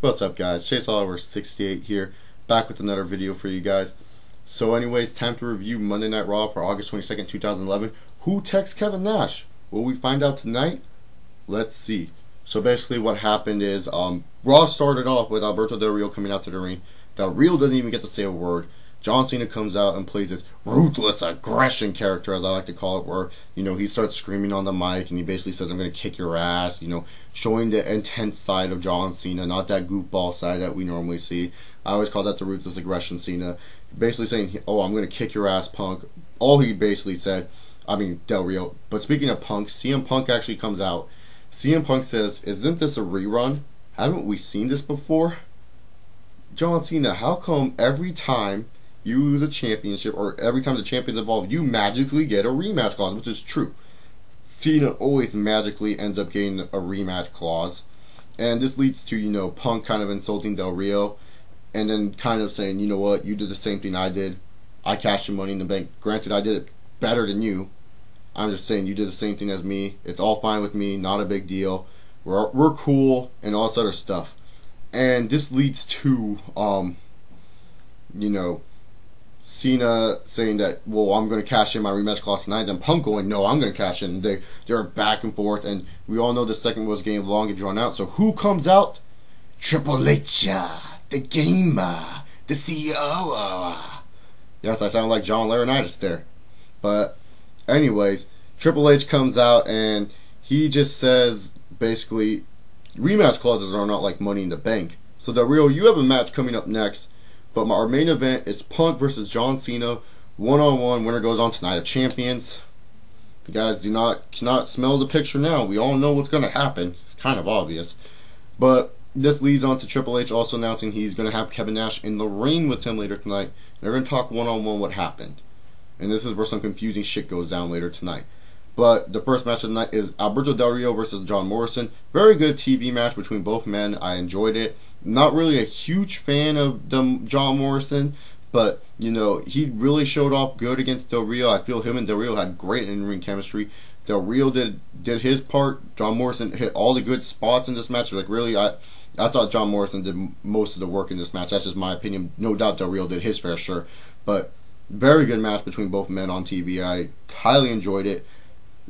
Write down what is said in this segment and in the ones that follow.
What's up, guys? Chase Oliver 68 here, back with another video for you guys. So anyways, time to review Monday Night Raw for August 22nd, 2011. Who texts Kevin Nash? Will we find out tonight? Let's see. So basically what happened is Raw started off with Alberto Del Rio coming out to the ring. Del Rio doesn't even get to say a word. John Cena comes out and plays this ruthless aggression character, as I like to call it, where, he starts screaming on the mic and he basically says, I'm going to kick your ass, showing the intense side of John Cena, not that goofball side that we normally see. I always call that the ruthless aggression Cena. Basically saying, oh, I'm going to kick your ass, Punk. All he basically said, Del Rio. But speaking of Punk, CM Punk actually comes out. CM Punk says, isn't this a rerun? Haven't we seen this before? John Cena, how come every time you lose a championship, or every time the champion's involved, you magically get a rematch clause, which is true. Cena always magically ends up getting a rematch clause. And this leads to, Punk kind of insulting Del Rio, and then kind of saying, you know what, you did the same thing I did. I cashed your money in the bank. Granted, I did it better than you. I'm just saying, you did the same thing as me. It's all fine with me, not a big deal. We're cool, and all this other stuff. And this leads to, Cena saying that, well, I'm going to cash in my rematch clause tonight. Then Punk going, no, I'm going to cash in. They're back and forth, and we all know the segment was getting long and drawn out. So who comes out? Triple H, the gamer, the CEO. Yes, I sound like John Laurinaitis there. But anyways, Triple H comes out and he just says, basically, rematch clauses are not like Money in the Bank. So Del Rio, you have a match coming up next. But our main event is Punk versus John Cena, one-on-one. Winner goes on to Night of Champions. You guys cannot smell the picture now. We all know what's going to happen. It's kind of obvious. But this leads on to Triple H also announcing he's going to have Kevin Nash in the ring with him later tonight. They're going to talk one-on-one what happened. And this is where some confusing shit goes down later tonight. But the first match of the night is Alberto Del Rio versus John Morrison. Very good TV match between both men. I enjoyed it. Not really a huge fan of John Morrison, but he really showed off good against Del Rio. I feel him and Del Rio had great in-ring chemistry. Del Rio did his part. John Morrison hit all the good spots in this match. Like really, I thought John Morrison did most of the work in this match. That's just my opinion. No doubt Del Rio did his fair share, but very good match between both men on TV. I highly enjoyed it.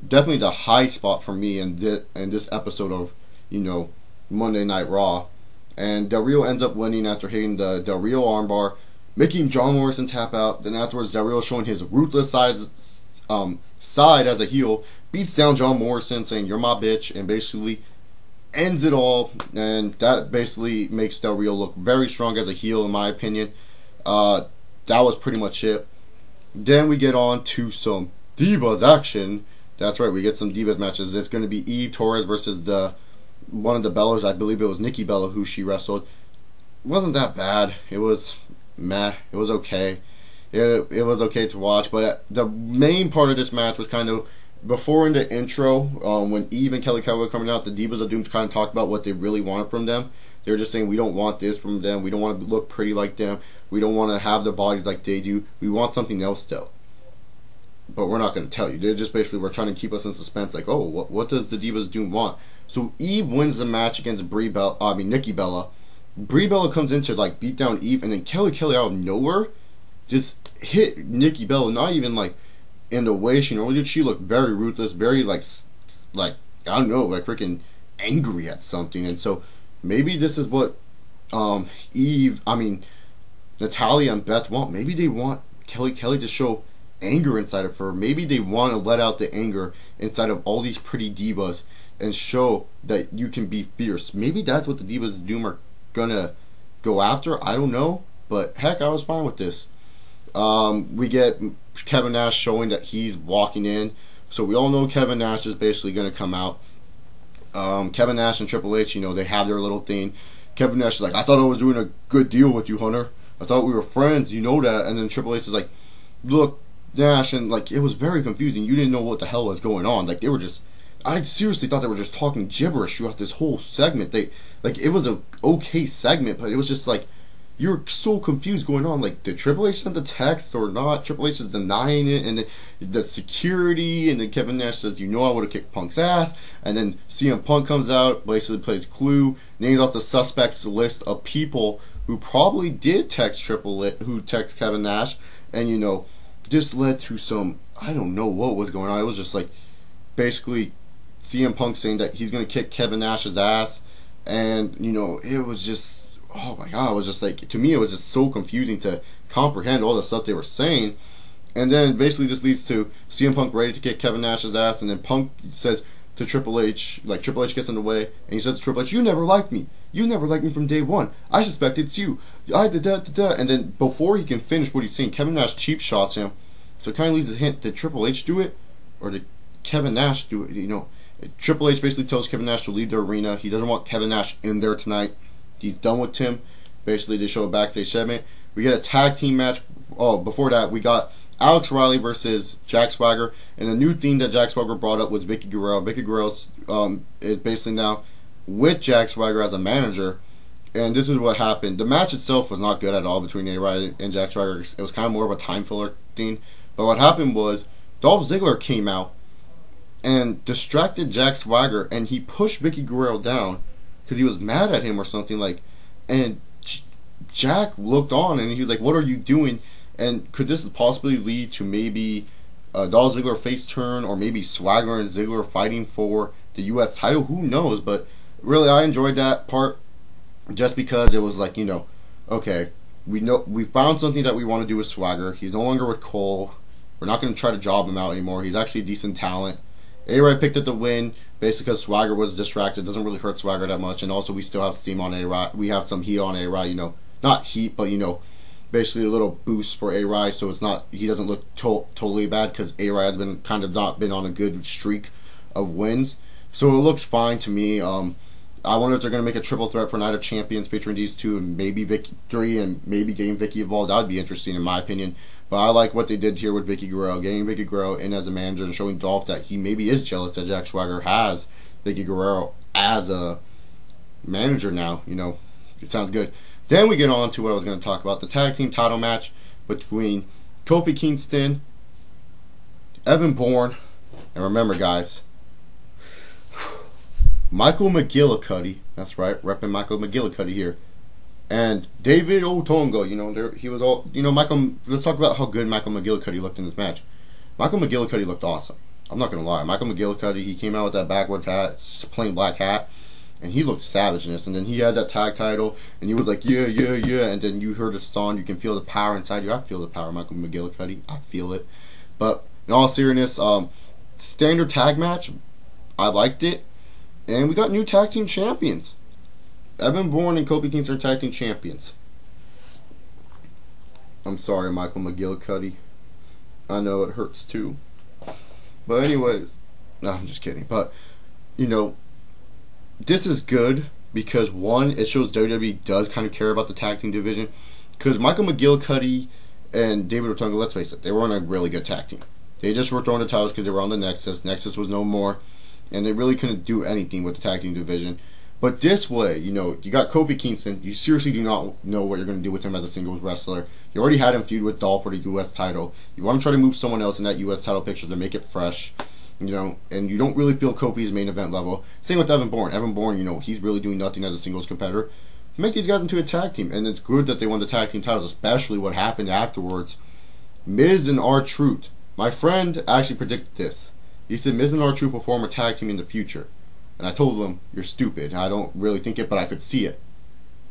Definitely the high spot for me in this episode of Monday Night Raw. And Del Rio ends up winning after hitting the Del Rio armbar, making John Morrison tap out. Then afterwards, Del Rio showing his ruthless side as a heel, beats down John Morrison, saying "You're my bitch," and basically ends it all. And that basically makes Del Rio look very strong as a heel, in my opinion. That was pretty much it. Then we get on to some Divas action. That's right, we get some Divas matches. It's going to be Eve Torres versus one of the Bellas. I believe it was Nikki Bella who she wrestled. It wasn't that bad. It was meh. It was okay. It was okay to watch. But the main part of this match was kind of before in the intro, when Eve and Kelly Kelly were coming out, the Divas of Doom kind of talked about what they really wanted from them. They were just saying, we don't want this from them. We don't want to look pretty like them. We don't want to have their bodies like they do. We want something else still. But we're not going to tell you. They're just basically, we're trying to keep us in suspense. Like, oh, what does the Divas Doom want? So Eve wins the match against Nikki Bella. Brie Bella comes in to beat down Eve, and then Kelly out of nowhere just hit Nikki Bella. Not even in the way she normally did. She looked very ruthless, very I don't know, freaking angry at something. And so maybe this is what Natalia and Beth want. Maybe they want Kelly to show anger inside of her. Maybe they want to let out the anger inside of all these pretty divas and show that you can be fierce. Maybe that's what the Divas of Doom are gonna go after. I don't know, but heck, I was fine with this. We get Kevin Nash showing that he's walking in, so we all know Kevin Nash is basically gonna come out. Kevin Nash and Triple H, they have their little thing. Kevin Nash is like, I thought I was doing a good deal with you, Hunter. I thought we were friends, you know that. And then Triple H is like, look, Nash, and it was very confusing. You didn't know what the hell was going on. They were just, I seriously thought they were just talking gibberish throughout this whole segment. It was a okay segment, but it was just you're so confused going on. Like, did Triple H send the text or not? Triple H is denying it, and the security, and then Kevin Nash says, you know, I would have kicked Punk's ass. And then CM Punk comes out, basically plays Clue, names off the suspects list of people who probably did text who text Kevin Nash, and you know, this led to some, I don't know what was going on. It was just like basically CM Punk saying that he's gonna kick Kevin Nash's ass, and you know, it was just, oh my god, it was just like, to me it was just so confusing to comprehend all the stuff they were saying. And then basically this leads to CM Punk ready to kick Kevin Nash's ass, and then Punk says to Triple H, like Triple H gets in the way, and he says to Triple H, you never liked me. You never liked me from day one. I suspect it's you. I did that. And then before he can finish what he's saying, Kevin Nash cheap shots him. So it kind of leaves a hint, did Triple H do it? Or did Kevin Nash do it? You know, Triple H basically tells Kevin Nash to leave the arena. He doesn't want Kevin Nash in there tonight. He's done with Tim. Basically, they show a backstage segment. We get a tag team match. Oh, before that, we got Alex Riley versus Jack Swagger. And the new theme that Jack Swagger brought up was Vicky Guerrero. Vicky Guerrero is basically now with Jack Swagger as a manager. And this is what happened. The match itself was not good at all between A-Riley and Jack Swagger. It was kind of more of a time filler thing. But what happened was Dolph Ziggler came out and distracted Jack Swagger, and he pushed Vicky Guerrero down because he was mad at him or something, like, and Jack looked on and he was like, what are you doing? And could this possibly lead to maybe a Dolph Ziggler face turn, or maybe Swagger and Ziggler fighting for the U.S. title? Who knows? But really, I enjoyed that part just because it was like, you know, okay, we found something that we want to do with Swagger. He's no longer with Cole. We're not going to try to job him out anymore. He's actually a decent talent. A-Rod picked up the win basically because Swagger was distracted. It doesn't really hurt Swagger that much. And also, we still have steam on A-Rod. We have some heat on A-Rod, you know. Not heat, but, you know, basically a little boost for A-Rod. So it's not, he doesn't look totally bad because A-Rod has been kind of not been on a good streak of wins. So it looks fine to me. I wonder if they're going to make a triple threat for Night of Champions featuring these two, and maybe Victory, and maybe getting Vicky involved. That would be interesting in my opinion. But I like what they did here with Vicky Guerrero, getting Vicky Guerrero in as a manager and showing Dolph that he maybe is jealous that Jack Swagger has Vicky Guerrero as a manager now. You know, it sounds good. Then we get on to what I was going to talk about, the tag team title match between Kofi Kingston, Evan Bourne, and remember guys, Michael McGillicuddy, that's right, repping Michael McGillicuddy here, and David Otunga. You know, he was all, you know, Michael. Let's talk about how good Michael McGillicuddy looked in this match. Michael McGillicuddy looked awesome. I'm not gonna lie. Michael McGillicuddy, he came out with that backwards hat, it's a plain black hat, and he looked savage in this. And then he had that tag title, and he was like, yeah, yeah, yeah. And then you heard the song, you can feel the power inside you. I feel the power, Michael McGillicuddy. I feel it. But in all seriousness, standard tag match, I liked it. And we got new tag team champions. Evan Bourne and Kofi Kingston are tag team champions. I'm sorry, Michael McGillicuddy. I know it hurts too. But anyways, no, I'm just kidding. But, you know, this is good because, one, it shows WWE does kind of care about the tag team division. Because Michael McGillicuddy and David Otunga, let's face it, they were on a really good tag team. They just were throwing the titles because they were on the Nexus. Nexus was no more. And they really couldn't do anything with the tag team division. But this way, you know, you got Kofi Kingston. You seriously do not know what you're going to do with him as a singles wrestler. You already had him feud with Dolph for the U.S. title. You want to try to move someone else in that U.S. title picture to make it fresh, you know, and you don't really feel Kofi's main event level. Same with Evan Bourne. Evan Bourne, you know, he's really doing nothing as a singles competitor. Make these guys into a tag team, and it's good that they won the tag team titles, especially what happened afterwards. Miz and R-Truth. My friend actually predicted this. He said Miz and R-Truth will form a tag team in the future. And I told him, you're stupid. I don't really think it, but I could see it.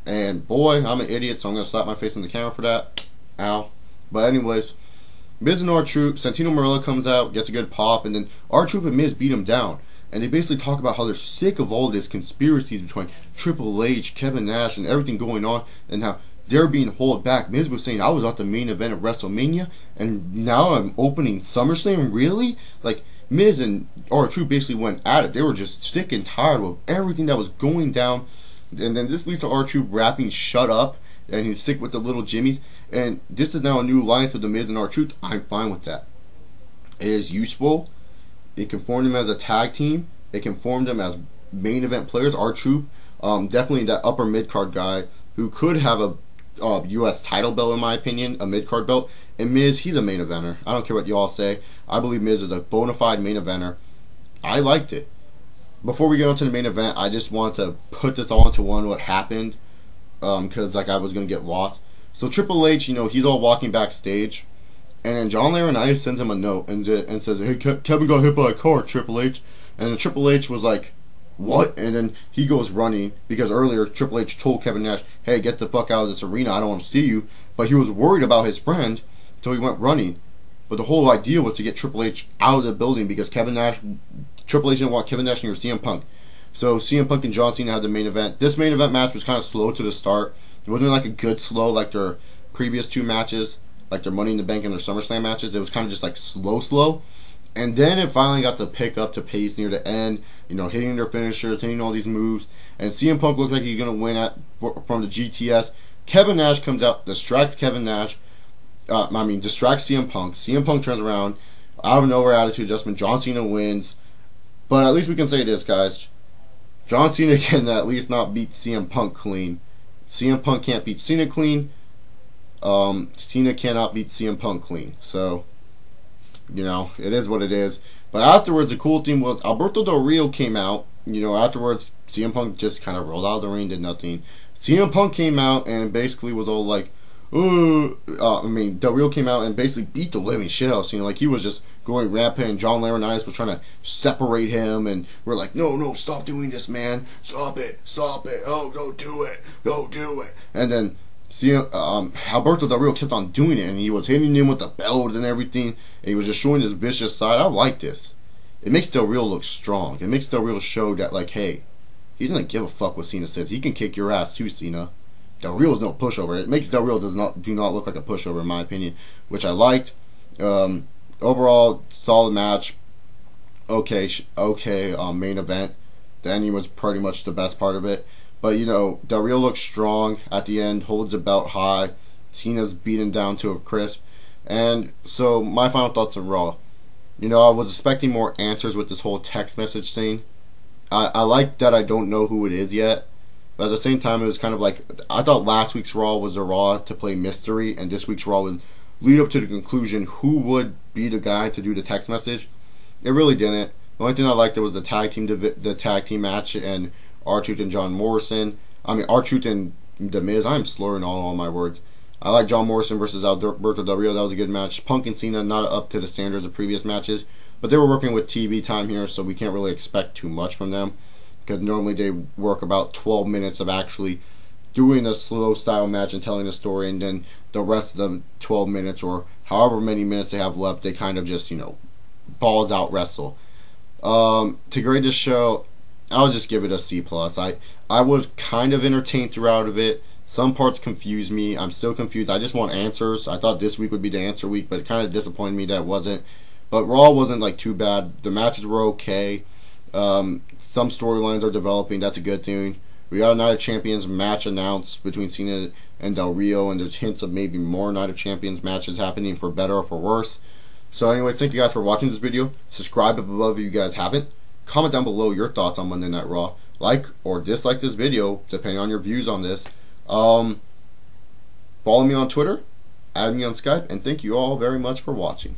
And boy, I'm an idiot, so I'm going to slap my face in the camera for that. Ow. But anyways, Miz and R-Truth, Santino Marella comes out, gets a good pop, and then R-Truth and Miz beat him down. And they basically talk about how they're sick of all this conspiracies between Triple H, Kevin Nash, and everything going on, and how they're being held back. Miz was saying, I was at the main event of WrestleMania, and now I'm opening SummerSlam? Really? Like, Miz and R-Truth basically went at it. They were just sick and tired of everything that was going down. And then this leads to R-Truth rapping, shut up, and he's sick with the little jimmies. And this is now a new alliance with the Miz and R-Truth. I'm fine with that. It is useful. It can form them as a tag team. It can form them as main event players. R-Truth, definitely that upper mid-card guy who could have a U.S. title belt, in my opinion, a mid-card belt. And Miz, he's a main eventer. I don't care what you all say. I believe Miz is a bona fide main eventer. I liked it. Before we get on to the main event, I just wanted to put this all into one, what happened, because like I was going to get lost. So Triple H, he's all walking backstage, and then John Laurinaitis sends him a note and says, "Hey, Kevin got hit by a car, Triple H." And then Triple H was like, "What?" And then he goes running, because earlier Triple H told Kevin Nash, "Hey, get the fuck out of this arena, I don't want to see you." But he was worried about his friend, so he went running. But the whole idea was to get Triple H out of the building, because Triple H didn't want Kevin Nash near CM Punk. So CM Punk and John Cena had the main event. This main event match was kind of slow to the start. It wasn't like a good slow like their previous two matches, like their Money in the Bank and their SummerSlam matches. It was kind of just like slow. And then it finally got to pick up to pace near the end, hitting their finishers, hitting all these moves. And CM Punk looks like he's going to win from the GTS. Kevin Nash comes out, distracts distracts CM Punk. CM Punk turns around, out of nowhere attitude adjustment. John Cena wins. But at least we can say this, guys. John Cena can at least not beat CM Punk clean. CM Punk can't beat Cena clean. Cena cannot beat CM Punk clean. So, it is what it is. But afterwards, the cool thing was Alberto Del Rio came out. Afterwards, CM Punk just kind of rolled out of the ring, did nothing. CM Punk came out and basically was all like, Del Rio came out and basically beat the living shit out of Cena. Like, he was just going rampant, and John Laurinaitis was trying to separate him, and we're like, no, stop doing this, man. Stop it. Oh, don't do it. And then Alberto Del Rio kept on doing it, and he was hitting him with the belt and everything, and he was just showing his vicious side. I like this. It makes Del Rio look strong. It makes Del Rio show that, like, hey, he doesn't give a fuck what Cena says. He can kick your ass too, Cena. Del Rio is no pushover. It makes Del Rio do not look like a pushover, in my opinion, which I liked. Overall, solid match. Okay, main event. The ending was pretty much the best part of it. But, Del Rio looks strong at the end, holds the belt high. Cena's beaten down to a crisp. And so, my final thoughts on Raw. I was expecting more answers with this whole text message thing. I like that I don't know who it is yet. But at the same time, it was kind of like, I thought last week's Raw was a Raw to play mystery, and this week's Raw would lead up to the conclusion who would be the guy to do the text message. It really didn't. The only thing I liked was the tag team match, and R-Truth and John Morrison. R-Truth and The Miz. I'm slurring all my words. I like John Morrison versus Alberto Del Rio. That was a good match. Punk and Cena not up to the standards of previous matches, but they were working with TV time here, so we can't really expect too much from them, because normally they work about 12 minutes of actually doing a slow style match and telling a story, and then the rest of the 12 minutes or however many minutes they have left, they kind of just, balls out wrestle. To grade this show, I'll just give it a C+. I was kind of entertained throughout of it. Some parts confused me. I'm still confused. I just want answers. I thought this week would be the answer week, but it kind of disappointed me that it wasn't. But Raw wasn't like too bad. The matches were okay. Some storylines are developing. That's a good thing. We got a Night of Champions match announced between Cena and Del Rio, and there's hints of maybe more Night of Champions matches happening, for better or for worse. So anyways, thank you guys for watching this video. Subscribe up above if you guys haven't. Comment down below your thoughts on Monday Night Raw. Like or dislike this video, depending on your views on this. Follow me on Twitter, add me on Skype, and thank you all very much for watching.